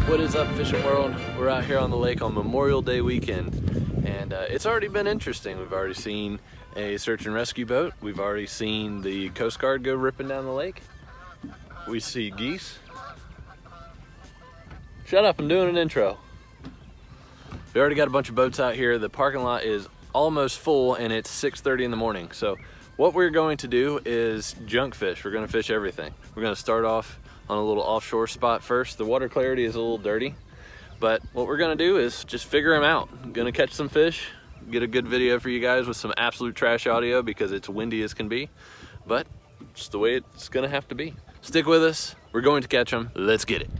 What is up, fishing world? We're out here on the lake on Memorial Day weekend, and it's already been interesting. We've already seen a search and rescue boat. We've already seen the Coast Guard go ripping down the lake. We see geese. Shut up, I'm doing an intro. We already got a bunch of boats out here. The parking lot is almost full and it's 6:30 in the morning. So what we're going to do is junk fish. We're gonna fish everything. We're gonna start off on a little offshore spot first. The water clarity is a little dirty, but what we're gonna do is just figure them out. I'm gonna catch some fish, get a good video for you guys with some absolute trash audio because it's windy as can be, but it's the way it's gonna have to be. Stick with us, we're going to catch them. Let's get it.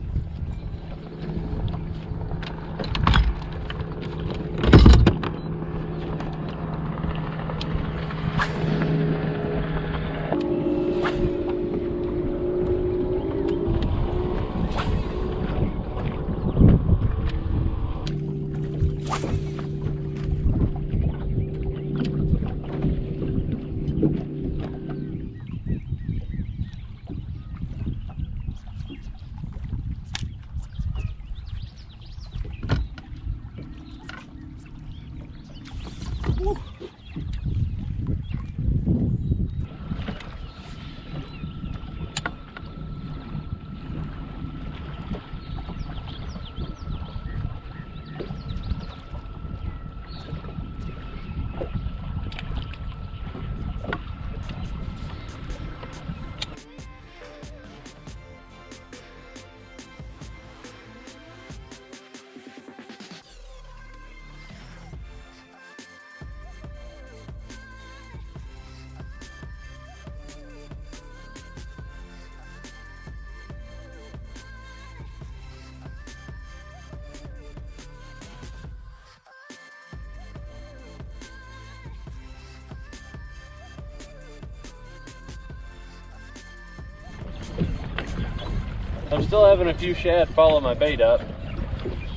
I'm still having a few shad follow my bait up.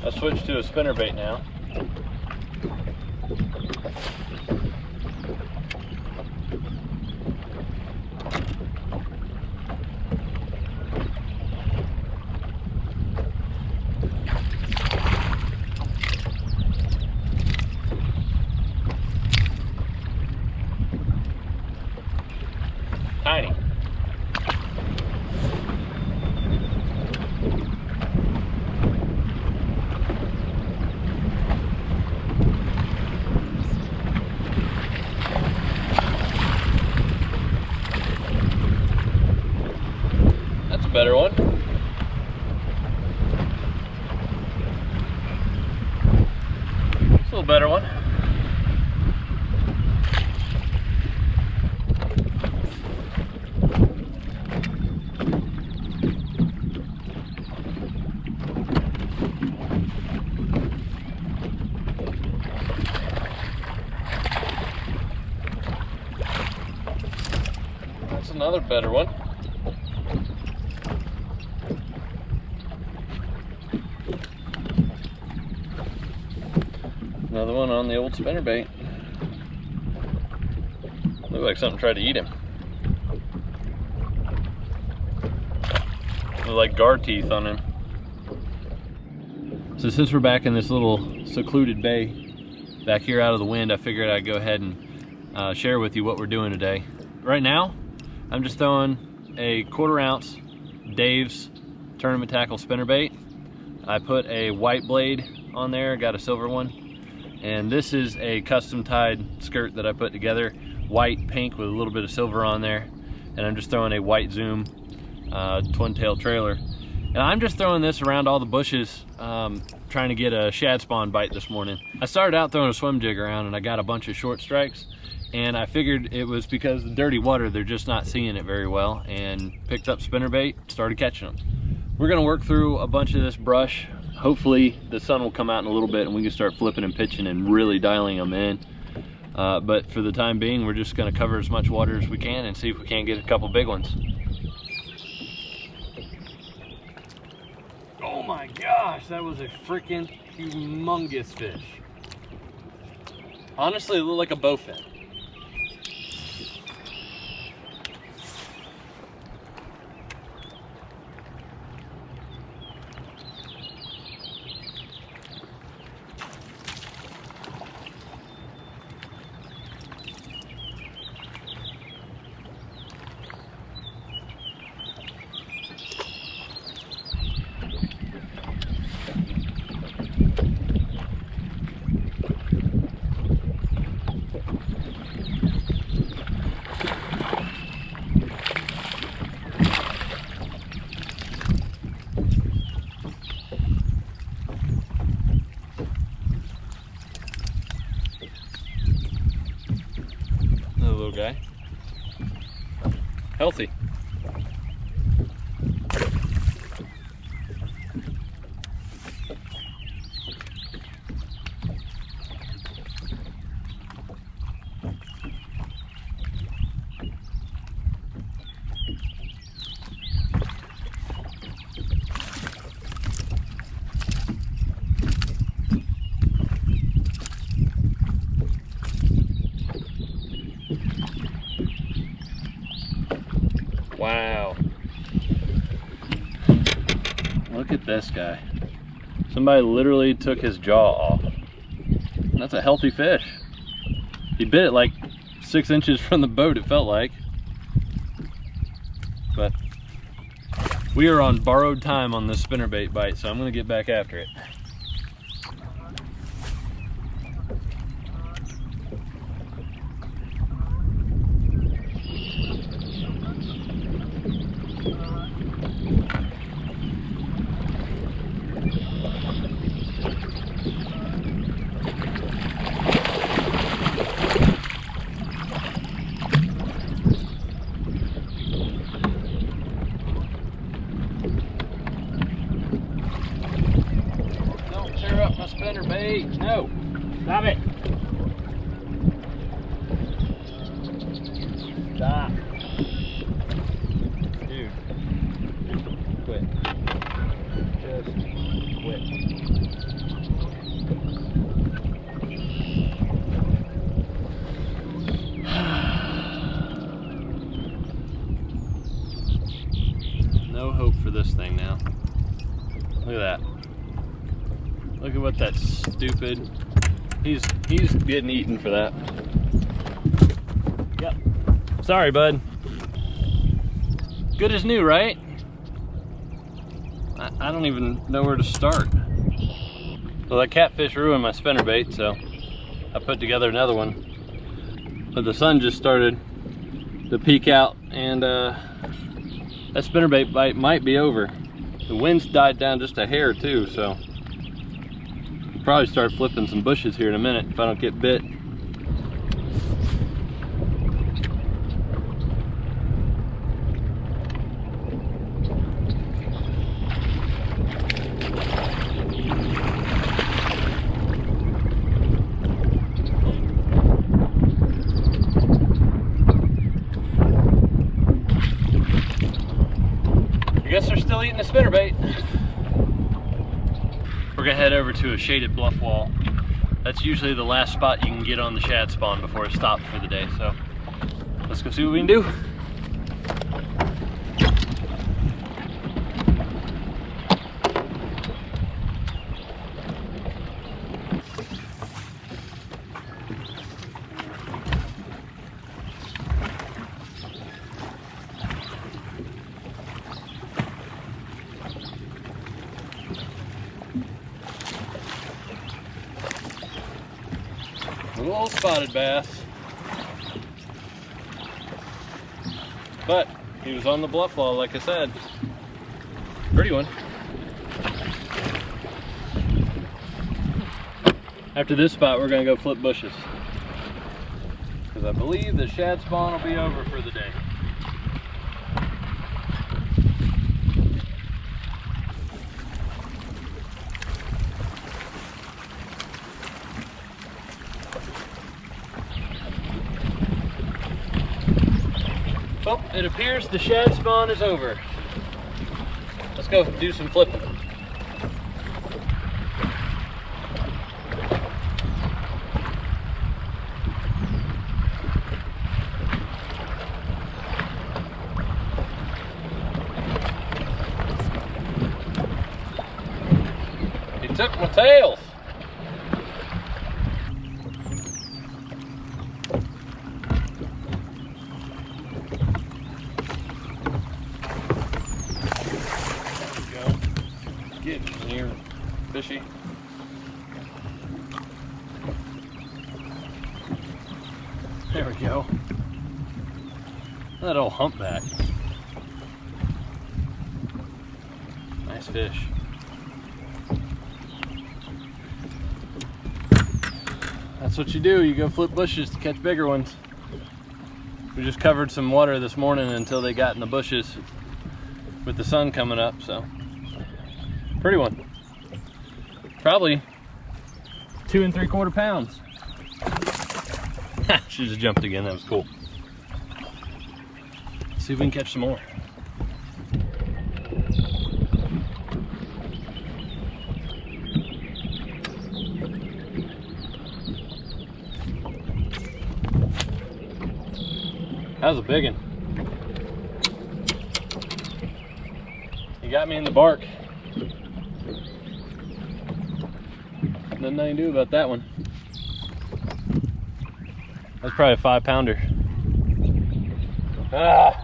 I switched to a spinnerbait now. Tiny. Better one. It's a little better one. That's another better one. Another one on the old spinnerbait. Looked like something tried to eat him. Looked like guard teeth on him. So since we're back in this little secluded bay, back here out of the wind, I figured I'd go ahead and share with you what we're doing today. Right now, I'm just throwing a 1/4 ounce Dave's tournament tackle spinnerbait. I put a white blade on there, got a silver one. And this is a custom tied skirt that I put together, white, pink with a little bit of silver on there. And I'm just throwing a white zoom twin tail trailer. And I'm just throwing this around all the bushes, trying to get a shad spawn bite this morning. I started out throwing a swim jig around and I got a bunch of short strikes. And I figured it was because the dirty water, they're just not seeing it very well, and picked up spinnerbait, started catching them. We're gonna work through a bunch of this brush. Hopefully the sun will come out in a little bit and we can start flipping and pitching and really dialing them in. But for the time being, we're just gonna cover as much water as we can and see if we can't get a couple big ones. Oh my gosh, that was a freaking humongous fish. Honestly, it looked like a bowfin. healthy. Wow. Look at this guy. Somebody literally took his jaw off. That's a healthy fish. He bit it like 6 inches from the boat, it felt like. But we are on borrowed time on this spinnerbait bite, so I'm gonna get back after it. Spinnerbait, no, stop it. Stop. Dude, quit. Just quit. No hope for this thing now. Look at that. Look at what that stupid, he's getting eaten for that. Yep. Sorry, bud. Good as new, right? I don't even know where to start. Well, that catfish ruined my spinnerbait, so I put together another one. But the sun just started to peek out, and that spinnerbait bite might be over. The wind's died down just a hair too, so probably start flipping some bushes here in a minute if I don't get bit. I guess they're still eating the spinnerbait. We're gonna head over to a shaded bluff wall. That's usually the last spot you can get on the shad spawn before it stops for the day. So let's go see what we can do. A little spotted bass, but he was on the bluff wall, like I said. Pretty one. After this spot, we're gonna go flip bushes, because I believe the shad spawn will be over for the day. Well, it appears the shad spawn is over. Let's go do some flipping. He took my tails. Get near fishy. There we go. That old humpback. Nice fish. That's what you do. You go flip bushes to catch bigger ones. We just covered some water this morning until they got in the bushes with the sun coming up, so pretty one. Probably 2 3/4 pounds. She just jumped again, that was cool. Let's see if we can catch some more. That was a big one. He got me in the bark. Nothing I can do about that one. That's probably a 5-pounder. Ah.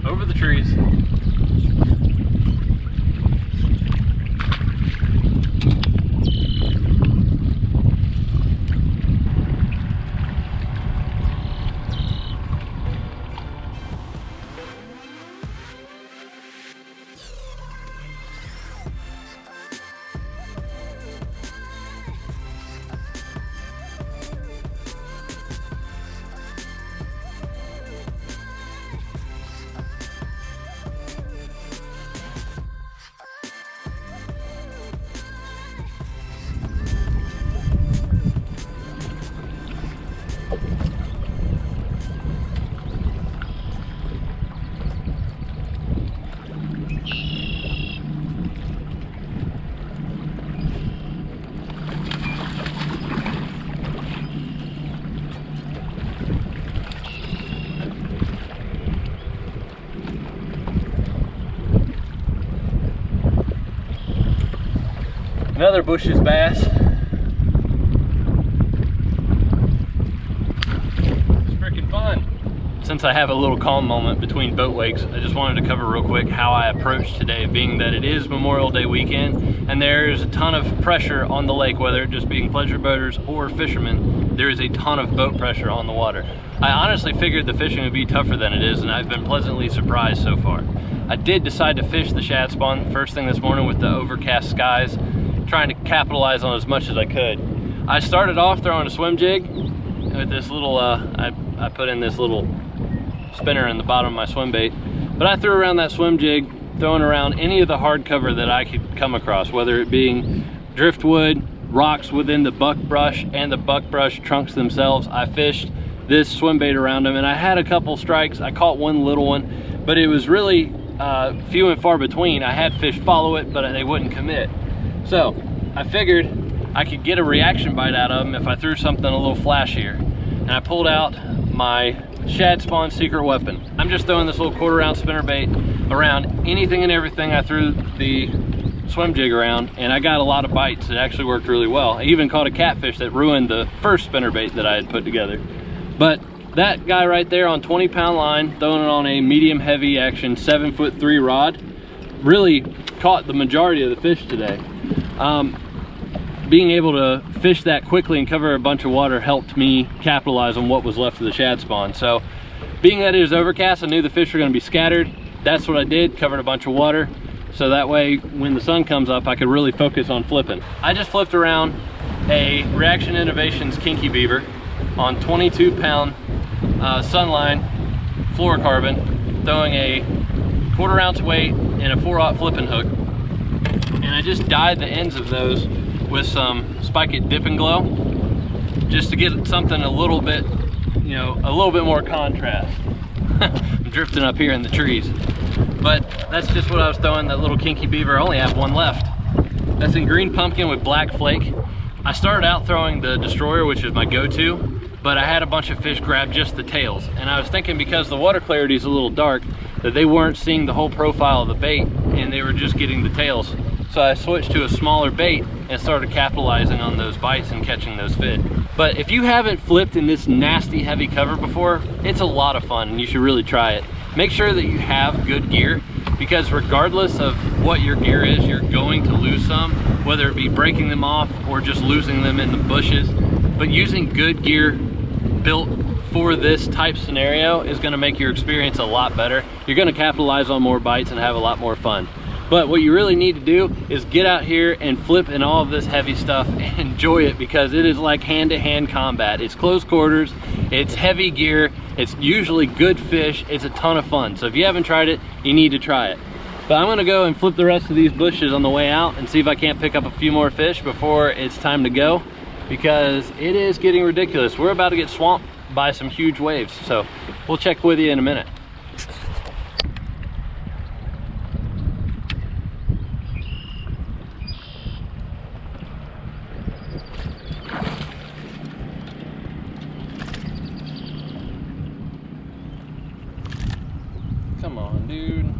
Over the trees. Another Bush's bass. It's freaking fun. Since I have a little calm moment between boat wakes, I just wanted to cover real quick how I approached today, being that it is Memorial Day weekend and there's a ton of pressure on the lake, whether it just being pleasure boaters or fishermen. There is a ton of boat pressure on the water. I honestly figured the fishing would be tougher than it is, and I've been pleasantly surprised so far. I did decide to fish the shad spawn first thing this morning with the overcast skies, trying to capitalize on as much as I could. I started off throwing a swim jig with this little, I put in this little spinner in the bottom of my swim bait, but I threw around that swim jig, throwing around any of the hard cover that I could come across, whether it being driftwood, rocks within the buckbrush, and the buckbrush trunks themselves. I fished this swim bait around them, and I had a couple strikes. I caught one little one, but it was really few and far between. I had fish follow it, but they wouldn't commit. So I figured I could get a reaction bite out of them if I threw something a little flashier. And I pulled out my shad spawn secret weapon. I'm just throwing this little 1/4 ounce spinner bait around anything and everything I threw the swim jig around, and I got a lot of bites. It actually worked really well. I even caught a catfish that ruined the first spinner bait that I had put together. But that guy right there on 20-pound line, throwing it on a medium heavy action 7'3" rod, really caught the majority of the fish today. Being able to fish that quickly and cover a bunch of water helped me capitalize on what was left of the shad spawn. So being that it is overcast, I knew the fish were going to be scattered. That's what I did, covered a bunch of water, so that way when the sun comes up I could really focus on flipping. I just flipped around a Reaction Innovations Kinky Beaver on 22-pound Sunline fluorocarbon, throwing a 1/4 ounce weight and a 4/0 flipping hook, and I just dyed the ends of those with some Spike It Dip and Glow, just to get something a little bit, you know, a little bit more contrast. I'm drifting up here in the trees, but that's just what I was throwing. That little Kinky Beaver. I only have one left. That's in green pumpkin with black flake. I started out throwing the Destroyer, which is my go-to, but I had a bunch of fish grab just the tails, and I was thinking because the water clarity is a little dark that they weren't seeing the whole profile of the bait and they were just getting the tails. So I switched to a smaller bait and started capitalizing on those bites and catching those fish. But if you haven't flipped in this nasty heavy cover before, it's a lot of fun and you should really try it. Make sure that you have good gear, because regardless of what your gear is, you're going to lose some, whether it be breaking them off or just losing them in the bushes. But using good gear built for this type scenario is going to make your experience a lot better. You're going to capitalize on more bites and have a lot more fun. But what you really need to do is get out here and flip in all of this heavy stuff and enjoy it, because it is like hand-to-hand combat. It's close quarters, it's heavy gear, it's usually good fish, it's a ton of fun. So if you haven't tried it, you need to try it. But I'm gonna go and flip the rest of these bushes on the way out and see if I can't pick up a few more fish before it's time to go, because it is getting ridiculous. We're about to get swamped by some huge waves. So we'll check with you in a minute. Come on, dude.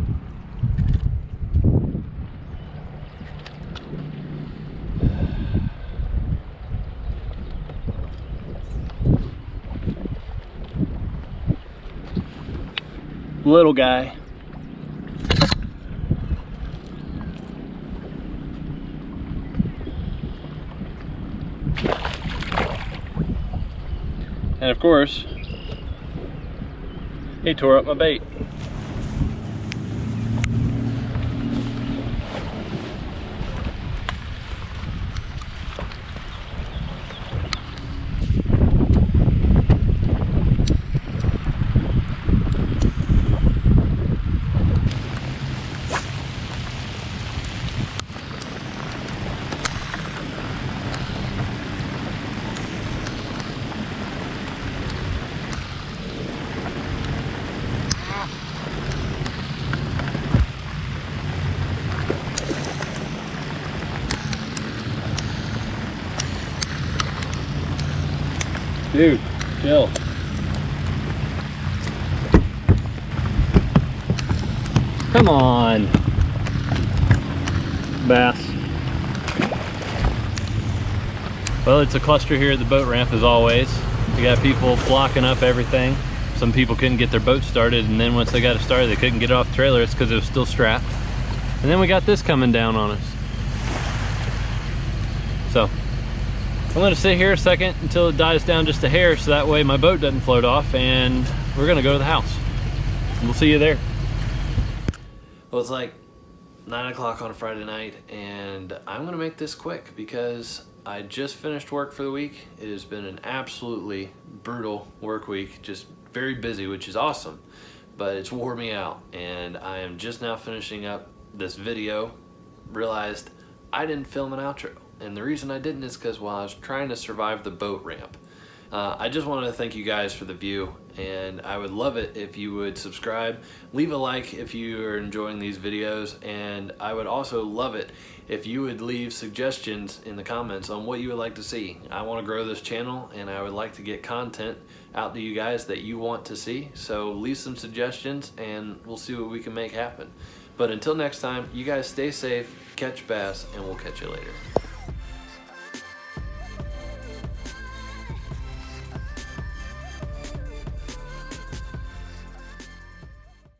Little guy. And of course, he tore up my bait. Dude, chill. Come on. Bass. Well, it's a cluster here at the boat ramp as always. We got people blocking up everything. Some people couldn't get their boat started, and then once they got it started, they couldn't get it off the trailer. It's because it was still strapped. And then we got this coming down on us. So I'm gonna sit here a second until it dies down just a hair, so that way my boat doesn't float off, and we're gonna go to the house. We'll see you there. Well, it's like 9 o'clock on a Friday night, and I'm gonna make this quick because I just finished work for the week. It has been an absolutely brutal work week, just very busy, which is awesome, but it's wore me out, and I am just now finishing up this video. Realized I didn't film an outro. And the reason I didn't is because while I was trying to survive the boat ramp, I just wanted to thank you guys for the view, and I would love it if you would subscribe, leave a like if you are enjoying these videos, and I would also love it if you would leave suggestions in the comments on what you would like to see. I want to grow this channel, and I would like to get content out to you guys that you want to see, so leave some suggestions and we'll see what we can make happen. But until next time, you guys stay safe, catch bass, and we'll catch you later.